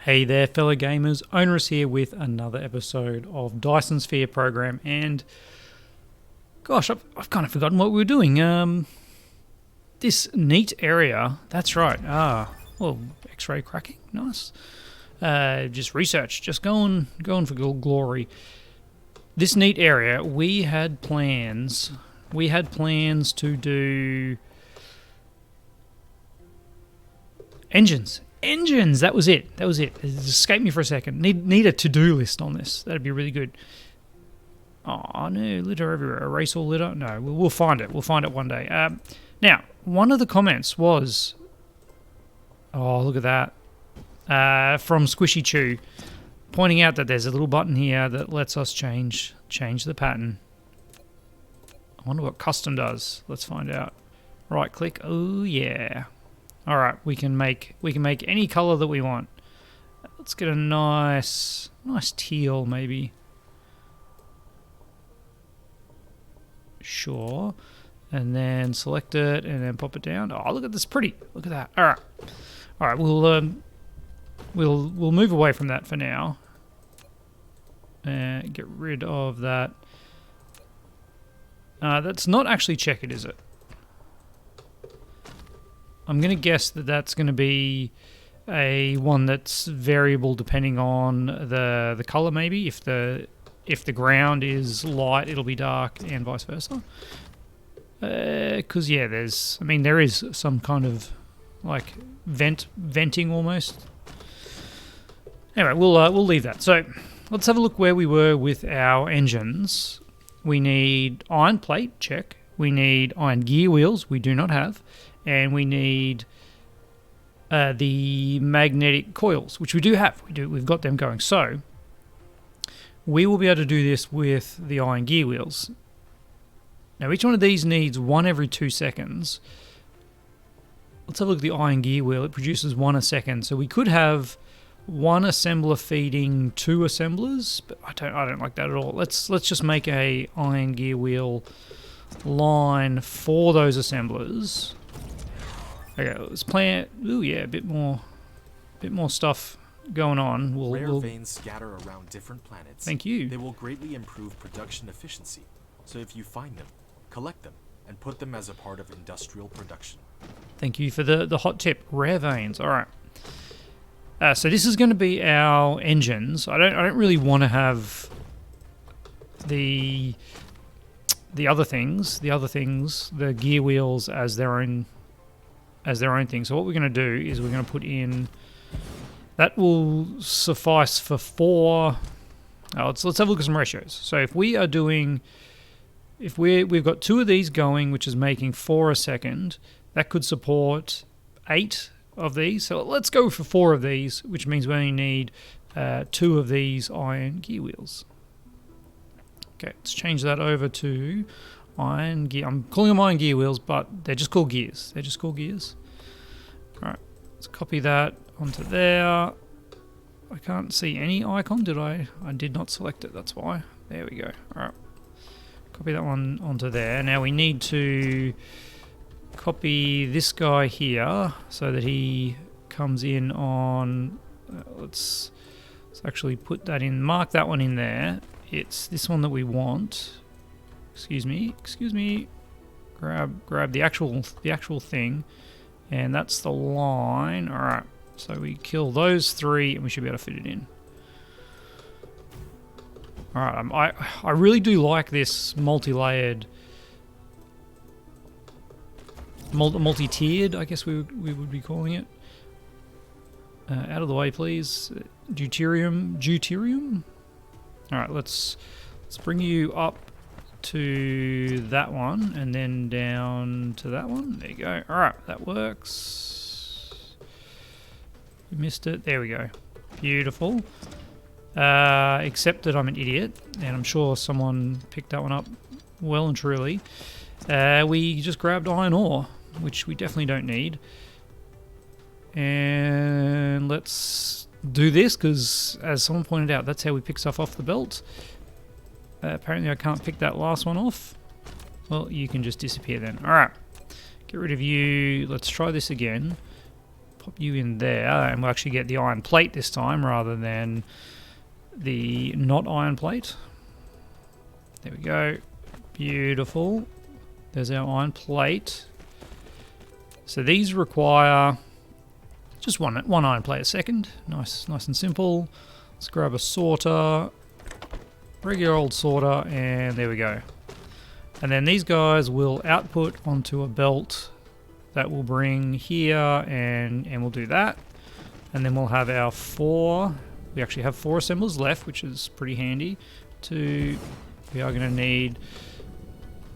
Hey there, fellow gamers. Onerous here with another episode of Dyson Sphere Program, and gosh, I've kind of forgotten what we were doing. This neat area, that's right. Well, X-ray cracking, nice. Just research, just going for glory. This neat area, we had plans. We had plans to do engines. That was it. It escaped me for a second. Need a to-do list on this. That'd be really good. Oh no, litter everywhere. Erase all litter? No, we'll find it. We'll find it one day. Now, one of the comments was, oh, look at that, from Squishy Chew, pointing out that there's a little button here that lets us change the pattern. I wonder what custom does. Let's find out. Right click. Oh yeah. All right, we can make any color that we want. Let's get a nice teal maybe. Sure. And then select it and then pop it down. Oh, look at this, pretty. Look at that. All right. We'll move away from that for now. And get rid of that. That's not actually checkered, is it? I'm going to guess that that's going to be a one that's variable depending on the color maybe. If the ground is light, it'll be dark, and vice versa. Because yeah, there is some kind of like venting almost. Anyway, we'll leave that. So let's have a look where we were with our engines. We need iron plate, check. We need iron gear wheels, we do not have. And we need the magnetic coils, which we do have. We've got them going. So we will be able to do this with the iron gear wheels. Now each one of these needs one every 2 seconds. Let's have a look at the iron gear wheel. It produces one a second. So we could have one assembler feeding 2 assemblers, but I don't like that at all. Let's just make a iron gear wheel line for those assemblers. Okay, let's plant. Ooh, yeah, a bit more stuff going on. Rare veins scatter around different planets. Thank you. They will greatly improve production efficiency. So if you find them, collect them and put them as a part of industrial production. Thank you for the hot tip. Rare veins. All right. So this is going to be our engines. I don't really want to have the other things, the gear wheels as their own thing. So what we're going to do is we're going to put in, that will suffice for 4. Let's have a look at some ratios. So if we are doing, we've got 2 of these going, which is making 4 a second, that could support 8 of these. So let's go for 4 of these, which means we only need 2 of these iron gear wheels. Okay, let's change that over to iron gear. I'm calling them iron gear wheels, but they're just called gears. Alright, let's copy that onto there. I can't see any icon, did I? I did not select it, that's why. There we go. Alright, copy that one onto there. Now we need to copy this guy here so that he comes in on... let's actually put that in, mark that one in there. It's this one that we want. Excuse me. Grab the actual thing, and that's the line. All right. So we kill those 3, and we should be able to fit it in. All right. I really do like this multi-layered, multi-tiered. I guess we would be calling it. Out of the way, please. Deuterium. All right. Let's bring you up to that one and then down to that one. There you go. All right, that works. You missed it. There we go. Beautiful. Except that I'm an idiot, and I'm sure someone picked that one up well and truly. We just grabbed iron ore, which we definitely don't need. And let's do this because, as someone pointed out, that's how we pick stuff off the belt. Apparently I can't pick that last one off. Well, you can just disappear then. Alright. Get rid of you. Let's try this again. pop you in there, and we'll actually get the iron plate this time rather than the not iron plate. There we go. Beautiful. There's our iron plate. So these require just one iron plate a second. Nice and simple. Let's grab a sorter, regular old sorter, and there we go. And then these guys will output onto a belt that we'll bring here, and we'll do that. And then we'll have our 4. We actually have 4 assemblers left, which is pretty handy. We are going to need...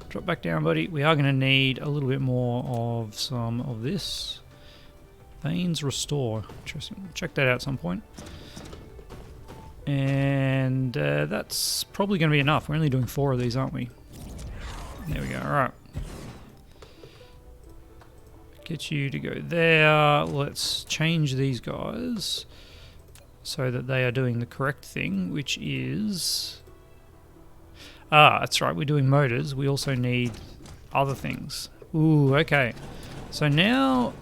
Drop back down, buddy. We are going to need a little bit more of some of this. Veins restore. Interesting. Check that out at some point. And that's probably going to be enough. We're only doing 4 of these, aren't we? There we go. All right. Get you to go there. Let's change these guys so that they are doing the correct thing, which is... that's right, we're doing motors. We also need other things. Ooh, okay. So now...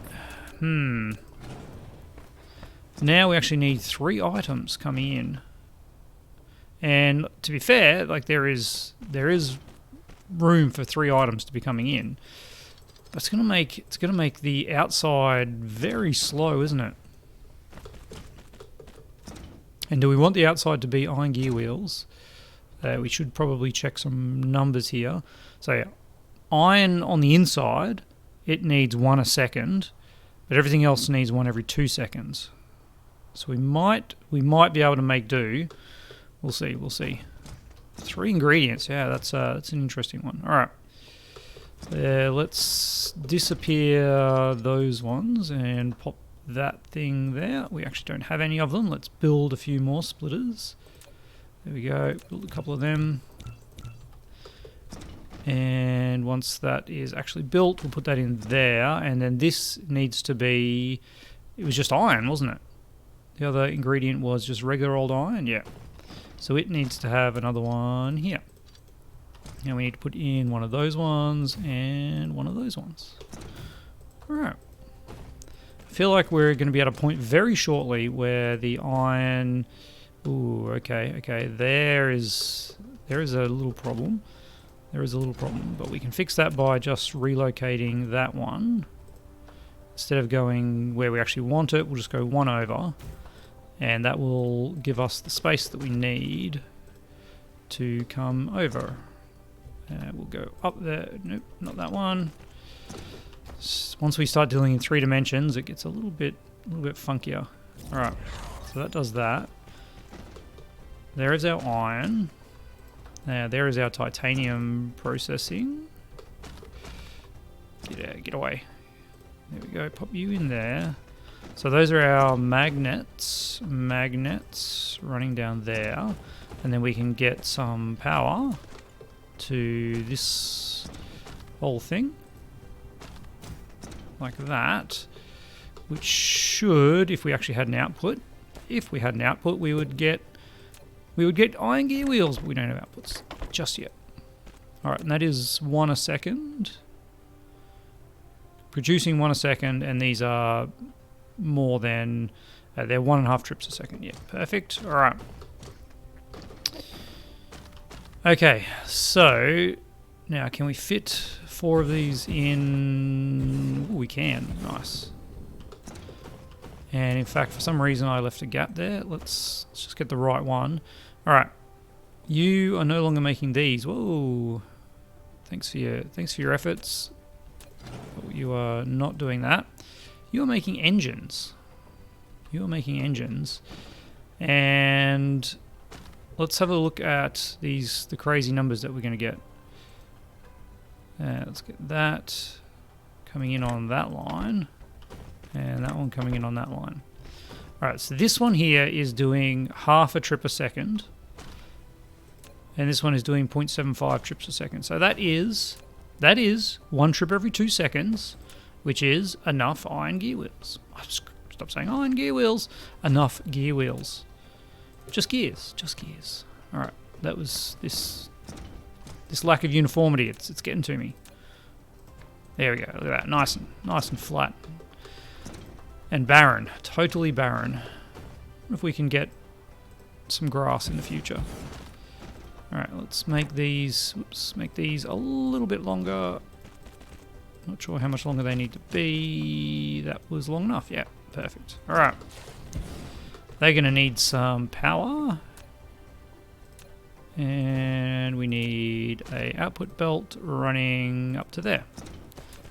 Now we actually need 3 items coming in. And to be fair, like there is room for 3 items to be coming in. But it's gonna make the outside very slow, isn't it? And do we want the outside to be iron gear wheels? We should probably check some numbers here. So yeah, iron on the inside, it needs 1 a second, but everything else needs 1 every 2 seconds. So we might be able to make do. We'll see. 3 ingredients. Yeah, that's an interesting one. All right. Let's disappear those ones and pop that thing there. We actually don't have any of them. Let's build a few more splitters. There we go. Build a couple of them. And once that is actually built, we'll put that in there. And then this needs to be... It was just iron, wasn't it? The other ingredient was just regular old iron? Yeah. So it needs to have another one here. And we need to put in one of those ones and one of those ones. Alright. I feel like we're going to be at a point very shortly where the iron... Ooh, okay. There is a little problem. But we can fix that by just relocating that one. Instead of going where we actually want it, we'll just go 1 over. And that will give us the space that we need to come over. We'll go up there. Nope, not that one. Once we start dealing in 3 dimensions, it gets a little bit funkier. All right, so that does that. There is our iron. There is our titanium processing. Get away. There we go. Pop you in there. So those are our magnets running down there, and then we can get some power to this whole thing like that, which should, if we actually had an output, we would get iron gear wheels, but we don't have outputs just yet. All right, and that is 1 a second, producing 1 a second, and these are more than they're 1.5 trips a second. Yeah, perfect. All right. Okay, so now can we fit 4 of these in? Ooh, we can. Nice. And in fact, for some reason, I left a gap there. Let's just get the right one. All right. You are no longer making these. Whoa. Thanks for your efforts. You are not doing that. You are making engines. And let's have a look at the crazy numbers that we're going to get. Let's get that coming in on that line, and that one coming in on that line. All right, so this one here is doing 0.5 trip a second, and this one is doing 0.75 trips a second. So that is 1 trip every 2 seconds, which is enough iron gear wheels. Stop saying iron gear wheels. Enough gear wheels. Just gears. All right, that was this lack of uniformity. It's getting to me. There we go. Look at that. Nice and flat. And barren. Totally barren. What if we can get some grass in the future? Alright, let's make these... Oops, make these a little bit longer. Not sure how much longer they need to be. That was long enough. Yeah, perfect. Alright. They're going to need some power. And we need a output belt running up to there.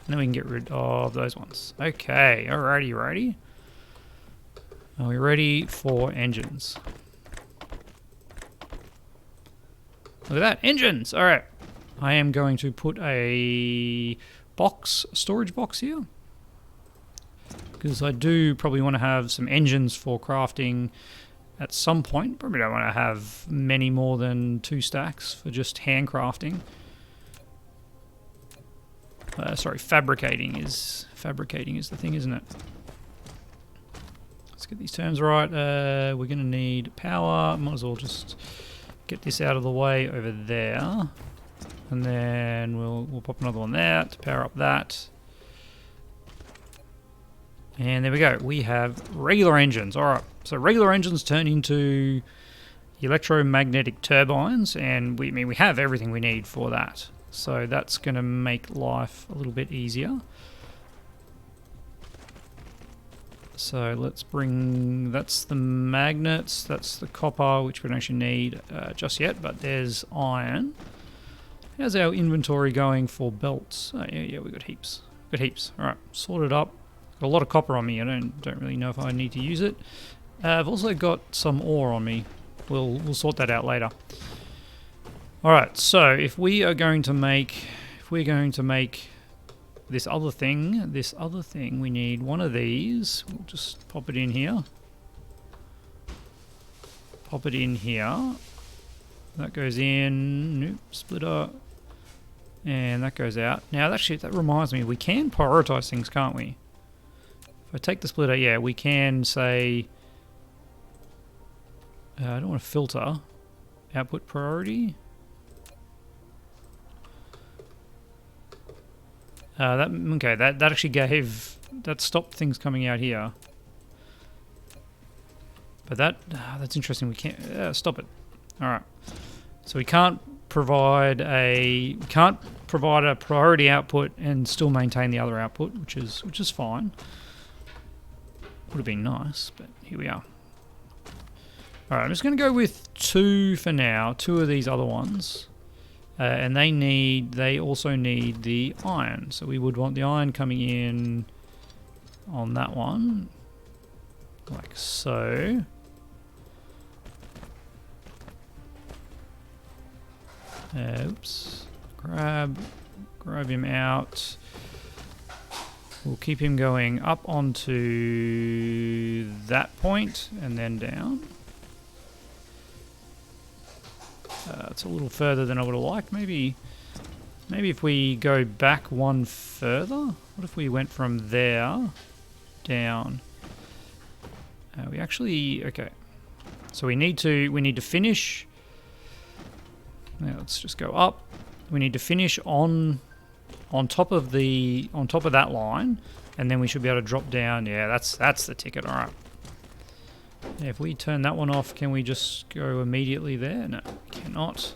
And then we can get rid of those ones. Okay, alrighty, righty. Are we ready for engines? Look at that, engines! Alright. I am going to put a storage box here. Because I do probably want to have some engines for crafting at some point. Probably don't want to have many more than 2 stacks for just handcrafting. Sorry, fabricating is the thing, isn't it? Let's get these terms right. We're going to need power. Might as well just get this out of the way over there, and then we'll pop another one there to power up that. And there we go. We have regular engines. All right. So regular engines turn into electromagnetic turbines, and we have everything we need for that. So that's going to make life a little bit easier. So let's bring, that's the magnets, that's the copper, which we don't actually need just yet, but there's iron. How's our inventory going for belts? Oh, yeah, we've got heaps. Got heaps. All right, sorted up. Got a lot of copper on me. I don't really know if I need to use it. I've also got some ore on me. We'll sort that out later. Alright, so if we're going to make this other thing, we need one of these. We'll just pop it in here. Pop it in here. That goes in. Nope, splitter. And that goes out. Now, actually, that reminds me, we can prioritize things, can't we? If I take the splitter, yeah, we can say... I don't want to filter. Output priority. That actually that stopped things coming out here. But that's interesting. We can't stop it. All right. So we can't provide a priority output and still maintain the other output, which is fine. Would have been nice, but here we are. All right. I'm just going to go with 2 for now. 2 of these other ones. And they also need the iron. So we would want the iron coming in on that one. Like so. Oops. Grab him out. We'll keep him going up onto that point and then down. It's a little further than I would have liked. Maybe if we go back one further. What if we went from there down? Okay. So we need to finish. Now let's just go up. We need to finish on top of that line, and then we should be able to drop down. Yeah, that's the ticket. All right. Yeah, if we turn that one off, can we just go immediately there? No, we cannot.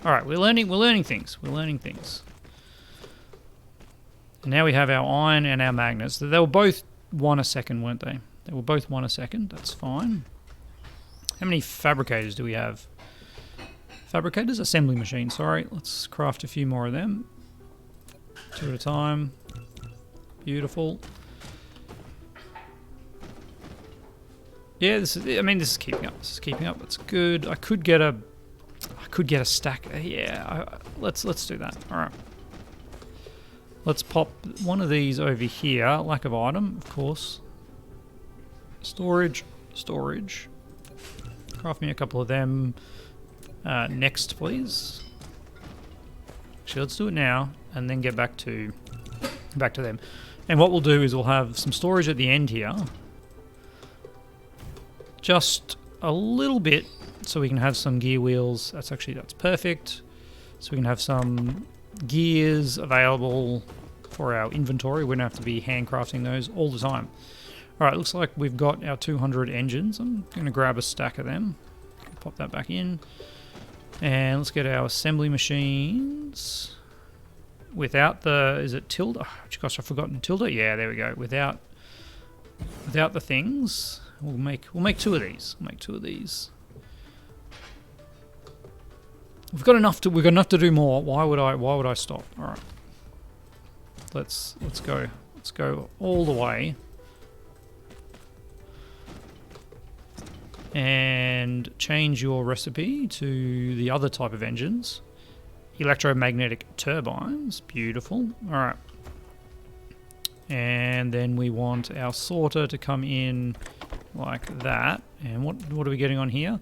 All right, we're learning things. And now we have our iron and our magnets. They were both 1 a second, weren't they? They were both 1 a second. That's fine. How many fabricators do we have? Fabricators? Assembly machines, sorry. Let's craft a few more of them. 2 at a time. Beautiful. Yeah, this is keeping up. That's good. I could get a stack. Yeah, let's do that. All right. Let's pop one of these over here. Lack of item, of course. Storage. Craft me a couple of them. Next, please. Actually, let's do it now, and then get back to them. And what we'll do is we'll have some storage at the end here. Just a little bit, so we can have some gear wheels. That's perfect. So we can have some gears available for our inventory. We don't have to be handcrafting those all the time. Alright, looks like we've got our 200 engines. I'm going to grab a stack of them. Pop that back in. And let's get our assembly machines. Without the... Is it tilde? Oh, gosh, I've forgotten tilde. Yeah, there we go. Without the things. We'll make 2 of these. We'll make 2 of these. We've got enough to do more. Why would I stop? All right. Let's go. Let's go all the way. And change your recipe to the other type of engines. Electromagnetic turbines. Beautiful. All right. And then we want our sorter to come in like that. And what are we getting on here?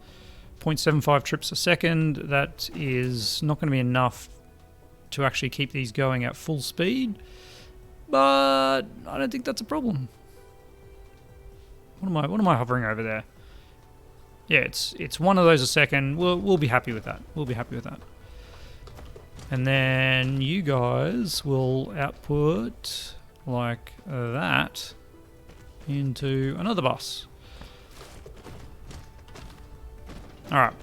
0.75 trips a second. That is not going to be enough to actually keep these going at full speed. But I don't think that's a problem. What am I hovering over there? Yeah, it's 1 of those a second. We'll be happy with that. We'll be happy with that. And then you guys will output like that into another bus. All right.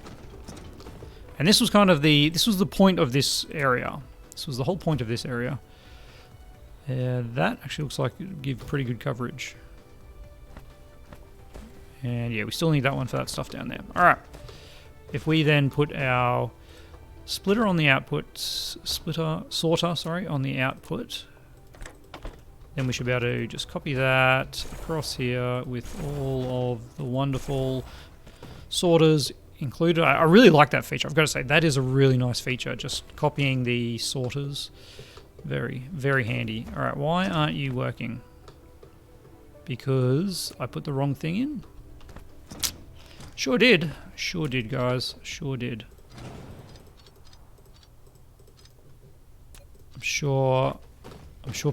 And this was kind of the point of this area. This was the whole point of this area. That actually looks like it would give pretty good coverage. And yeah, we still need that one for that stuff down there. All right. If we then put our sorter on the output, on the output, then we should be able to just copy that across here with all of the wonderful sorters included. I really like that feature. I've got to say, that is a really nice feature, just copying the sorters. Very, very handy. All right, why aren't you working? Because I put the wrong thing in? Sure did. Sure did, guys. Sure did. I'm sure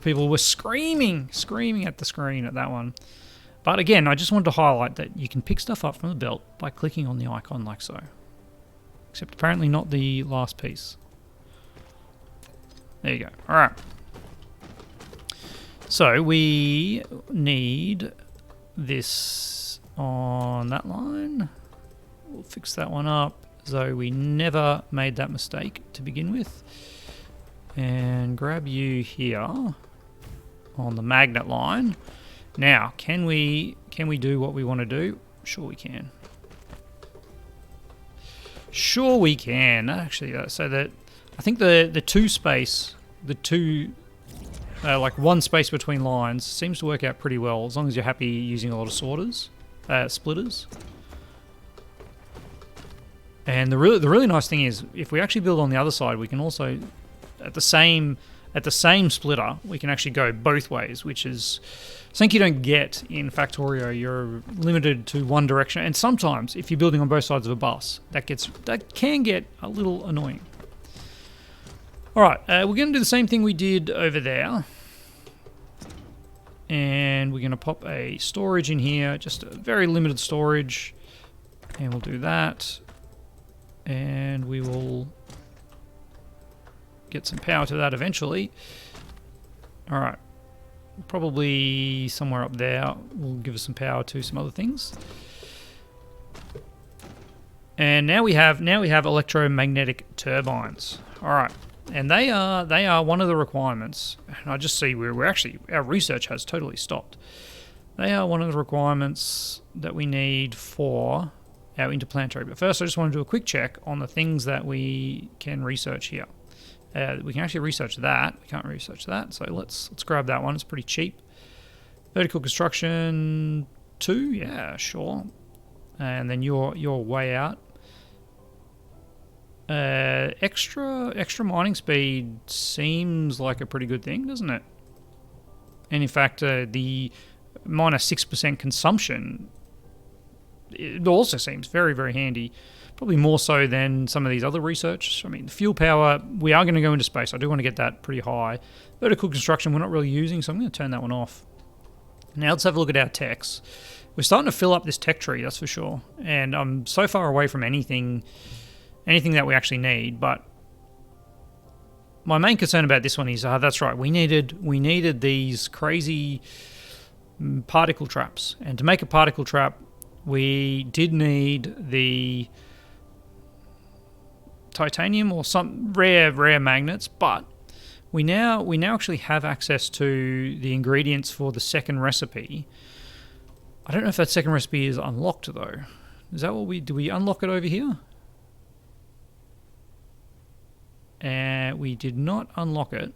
people were screaming at the screen at that one. But again, I just wanted to highlight that you can pick stuff up from the belt by clicking on the icon like so. Except apparently not the last piece. There you go. All right. So we need this on that line. We'll fix that one up so we never made that mistake to begin with. And grab you here on the magnet line. Now, can we do what we want to do? Sure we can. Sure we can. Actually, so that I think the like 1 space between lines seems to work out pretty well as long as you're happy using a lot of splitters. And the really nice thing is, if we actually build on the other side, we can also at the same splitter we can actually go both ways, which is something you don't get in Factorio. You're limited to one direction, and sometimes if you're building on both sides of a bus, that can get a little annoying. All right, we're going to do the same thing we did over there. And we're going to pop a storage in here, just a very limited storage. And we'll do that. And we will get some power to that eventually. All right, probably somewhere up there will give us some power to some other things. And now we have electromagnetic turbines. All right. And they are one of the requirements. And I just see our research has totally stopped. They are one of the requirements that we need for our interplanetary. But first, I just want to do a quick check on the things that we can research here. We can actually research that. We can't research that, so let's grab that one. It's pretty cheap. Vertical construction 2, yeah, sure. And then you're way out. Extra mining speed seems like a pretty good thing, doesn't it? And in fact, the -6% consumption, it also seems very, very handy. Probably more so than some of these other research. I mean, fuel power, we are going to go into space. I do want to get that pretty high. Vertical construction, we're not really using, so I'm going to turn that one off. Now let's have a look at our techs. We're starting to fill up this tech tree, that's for sure. And I'm so far away from anything that we actually need, but my main concern about this one is, that's right, we needed these crazy particle traps. And to make a particle trap, we did need the titanium or some rare magnets, but we now actually have access to the ingredients for the second recipe. I don't know if that second recipe is unlocked though. Is that what do we unlock it over here? And we did not unlock it.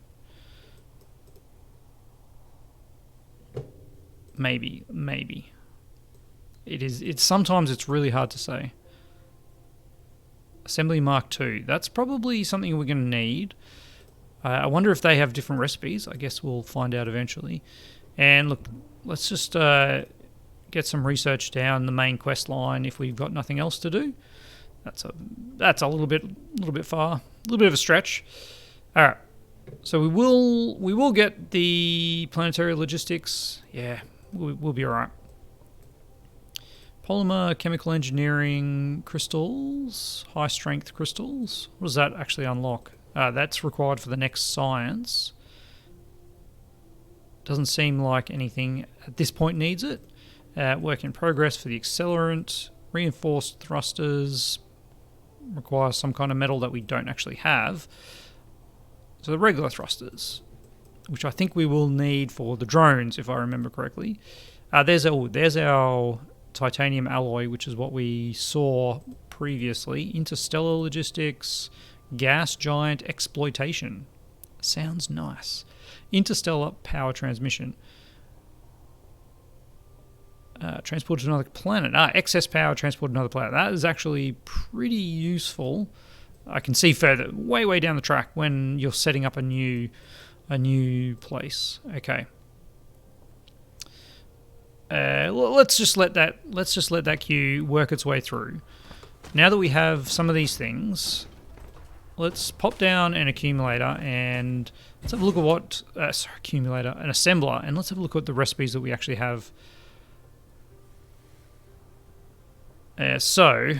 Maybe. Sometimes it's really hard to say. Assembly Mark II. That's probably something we're going to need. I wonder if they have different recipes. I guess we'll find out eventually. And look, let's just get some research down the main quest line if we've got nothing else to do. That's a little bit far, a little bit of a stretch. All right. So we will get the planetary logistics. Yeah, we'll be all right. Polymer, chemical engineering, crystals, high strength crystals. What does that actually unlock? That's required for the next science. Doesn't seem like anything at this point needs it. Work in progress for the accelerant. Reinforced thrusters require some kind of metal that we don't actually have. So the regular thrusters, which I think we will need for the drones, if I remember correctly. There's our titanium alloy, which is what we saw previously. Interstellar logistics, gas giant exploitation. Sounds nice. Interstellar power transmission. Transport to another planet. Excess power transport to another planet. That is actually pretty useful. I can see further, way down the track when you're setting up a new place. Okay. Let's just let that queue work its way through. Now that we have some of these things, let's pop down an accumulator and let's have a look at what an assembler, and let's have a look at the recipes that we actually have. So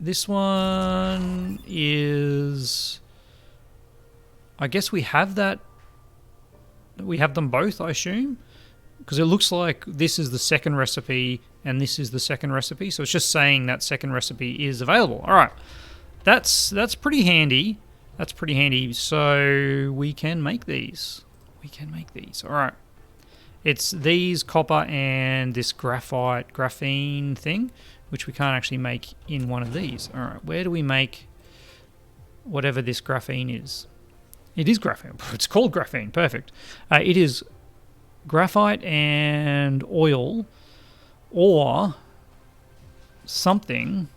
this one is, I guess we have that. We have them both, I assume, because it looks like this is the second recipe and this is the second recipe. So it's just saying that second recipe is available. All right, that's pretty handy. That's pretty handy. So we can make these. All right. It's these copper and this graphene thing, which we can't actually make in one of these. All right, where do we make whatever this graphene is? It is graphene. It's called graphene. Perfect. It is graphite and oil or something.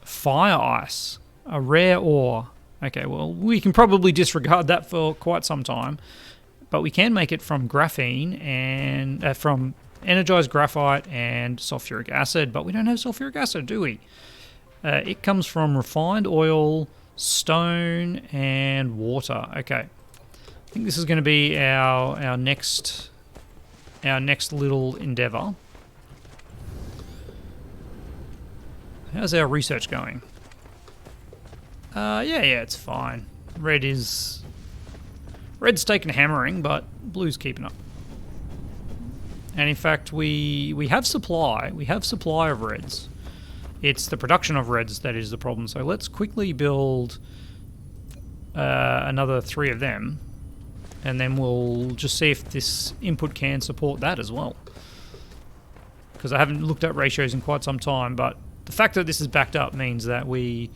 Fire ice. A rare ore. Okay, well, we can probably disregard that for quite some time. But we can make it from graphene and from energized graphite and sulfuric acid. But we don't have sulfuric acid, do we? It comes from refined oil, stone, and water. Okay, I think this is going to be our next little endeavor. How's our research going? Yeah, it's fine. Red's taken hammering, but blue's keeping up. And in fact, we have supply. We have supply of reds. It's the production of reds that is the problem. So let's quickly build another 3 of them, and then we'll just see if this input can support that as well. Because I haven't looked at ratios in quite some time, but the fact that this is backed up means that we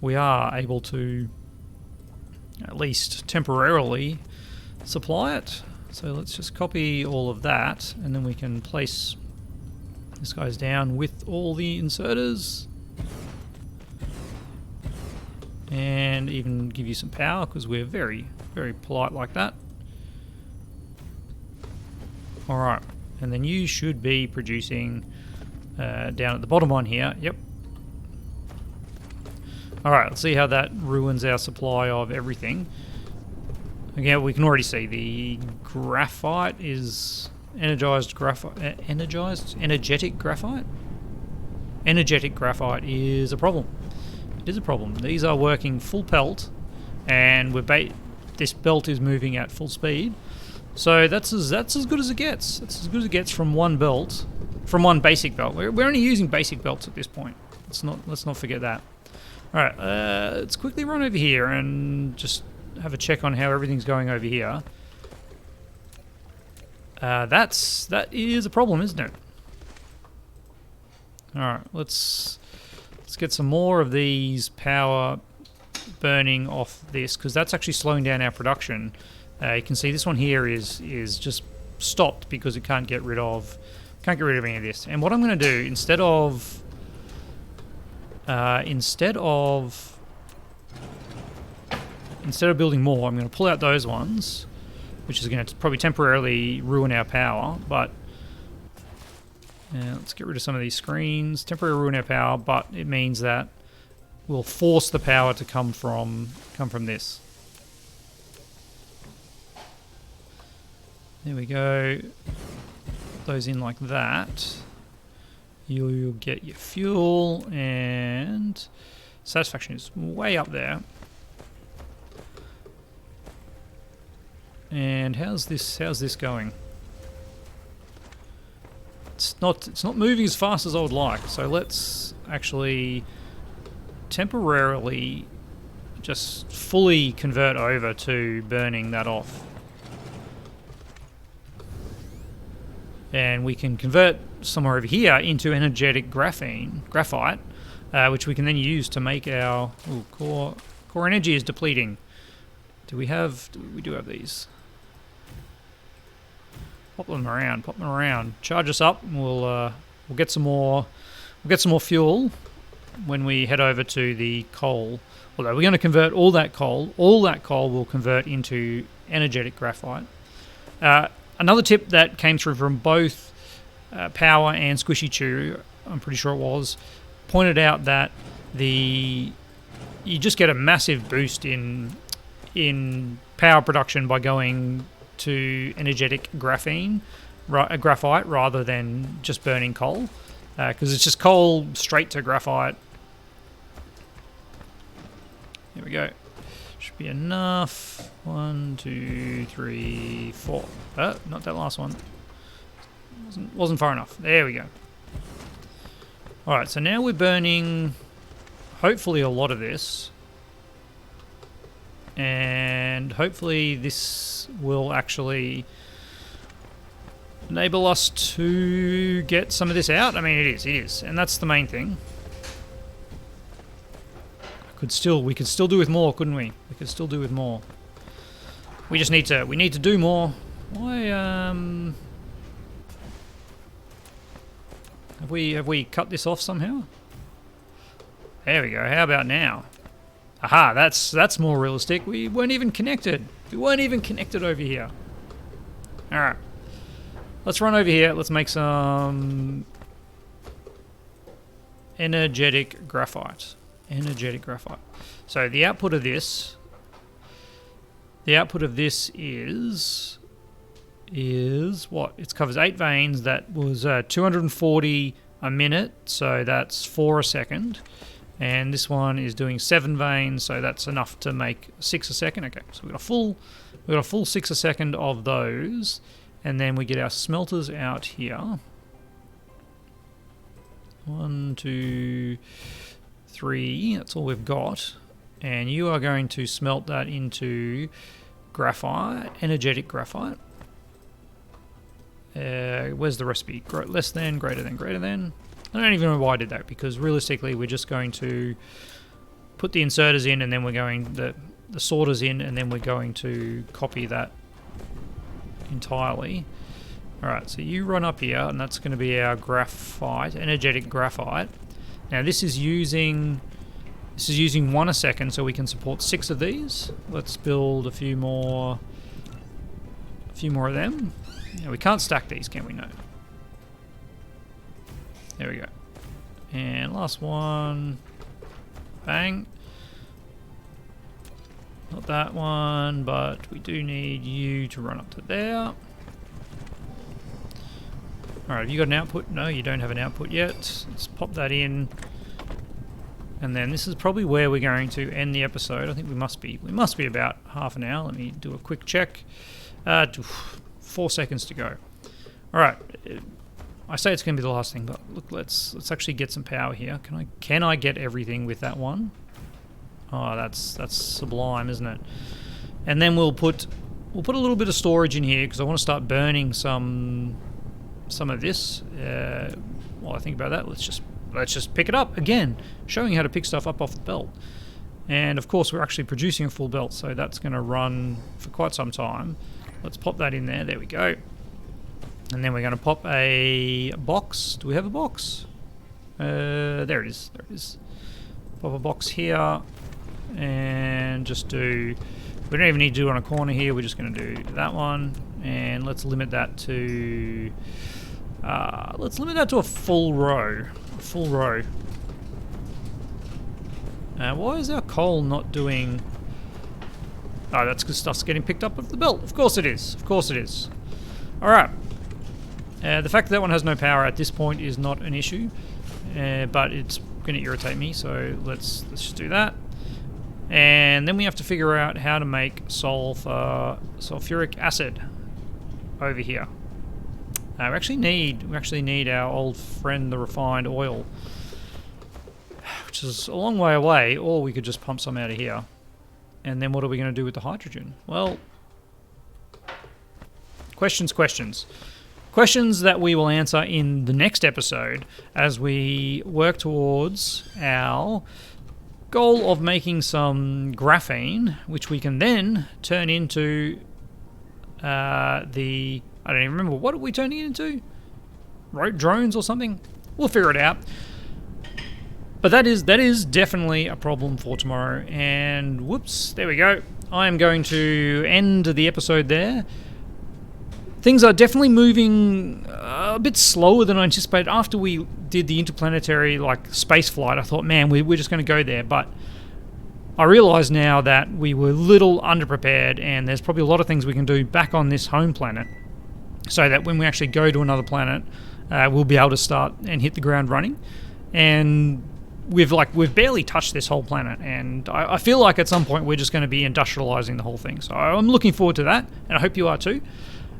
are able to at least temporarily supply it. So let's just copy all of that, and then we can place this guy's down with all the inserters, and even give you some power because we're very, very polite like that. All right, and then you should be producing down at the bottom one here. Yep. All right, let's see how that ruins our supply of everything. Again, we can already see the graphite is energetic graphite. Energetic graphite is a problem. It is a problem. These are working full pelt, and we're this belt is moving at full speed. So that's as good as it gets. That's as good as it gets from one belt, from one basic belt. We're only using basic belts at this point. Let's not forget that. All right, let's quickly run over here and just have a check on how everything's going over here. That is a problem, isn't it? All right, let's get some more of these power burning off this, because that's actually slowing down our production. You can see this one here is just stopped because it can't get rid of any of this. And what I'm going to do instead of building more, I'm going to pull out those ones, which is going to probably temporarily ruin our power. But let's get rid of some of these screens. Temporarily ruin our power, but it means that we'll force the power to come from this. There we go. Those in like that. You'll get your fuel, and satisfaction is way up there. And how's this going? It's not moving as fast as I would like. So let's actually temporarily just fully convert over to burning that off. And we can convert somewhere over here into energetic graphite, which we can then use to make our core energy is depleting. We do have these. Pop them around. Charge us up, and we'll get some more fuel when we head over to the coal. Although we're going to convert all that coal will convert into energetic graphite. Another tip that came through from both Power and Squishy Chew, I'm pretty sure it was, pointed out that you just get a massive boost in power production by going to energetic graphite rather than just burning coal, because it's just coal straight to graphite. Here we go. Should be enough. 1, 2, 3, 4. Not that last one. Wasn't far enough. There we go. Alright, so now we're burning hopefully a lot of this. And hopefully this will actually enable us to get some of this out. I mean, it is. And that's the main thing. We could still do with more, couldn't we? We could still do with more. We just need to do more. Why have we cut this off somehow? There we go. How about now? Aha, that's more realistic. We weren't even connected. Over here. Alright. Let's run over here. Let's make some energetic graphite. So the output of this is what? It covers 8 veins. That was 240 a minute, so that's 4 a second. And this one is doing 7 veins, so that's enough to make 6 a second. Okay, so we got a full 6 a second of those, and then we get our smelters out here. 1, 2, 3. That's all we've got, and you are going to smelt that into graphite, energetic graphite. Where's the recipe? Less than, greater than, greater than. I don't even know why I did that, because realistically we're just going to put the inserters in, and then we're going the sorters in, and then we're going to copy that entirely. Alright, so you run up here, and that's going to be our graphite, energetic graphite. Now this is using 1 a second, so we can support 6 of these. Let's build a few more of them. Now we can't stack these, can we? No. There we go. And last one. Bang. Not that one, but we do need you to run up to there. Alright, have you got an output? No, you don't have an output yet. Let's pop that in. And then this is probably where we're going to end the episode. I think we must be about half an hour. Let me do a quick check. 4 seconds to go. All right. I say it's going to be the last thing, but look, let's actually get some power here. Can I get everything with that one? Oh, that's sublime, isn't it? And then we'll put a little bit of storage in here because I want to start burning some of this. While I think about that, let's just pick it up again, showing you how to pick stuff up off the belt. And of course, we're actually producing a full belt, so that's going to run for quite some time. Let's pop that in there. There we go. And then we're going to pop a box. Do we have a box? There it is. There it is. Pop a box here, and just do. We don't even need to do it on a corner here. We're just going to do that one, and let's limit that to. Let's limit that to a full row. A full row. Why is our coal not doing? Oh, that's because stuff's getting picked up off the belt. Of course it is. Of course it is. All right. The fact that one has no power at this point is not an issue, but it's going to irritate me. So let's just do that, and then we have to figure out how to make sulfuric acid over here. We actually need our old friend, the refined oil, which is a long way away. Or we could just pump some out of here. And then what are we going to do with the hydrogen? Well, questions. Questions that we will answer in the next episode as we work towards our goal of making some graphene, which we can then turn into I don't even remember. What are we turning it into? Drones or something? We'll figure it out. But that is definitely a problem for tomorrow. And whoops, there we go. I am going to end the episode there. Things are definitely moving a bit slower than I anticipated. After we did the interplanetary space flight, I thought, man, we're just going to go there. But I realise now that we were a little underprepared, and there's probably a lot of things we can do back on this home planet, so that when we actually go to another planet, we'll be able to start and hit the ground running. And we've barely touched this whole planet, and I feel like at some point we're just going to be industrializing the whole thing. So I'm looking forward to that, and I hope you are too.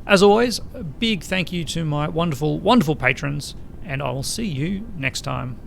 As always, a big thank you to my wonderful, wonderful patrons, and I will see you next time.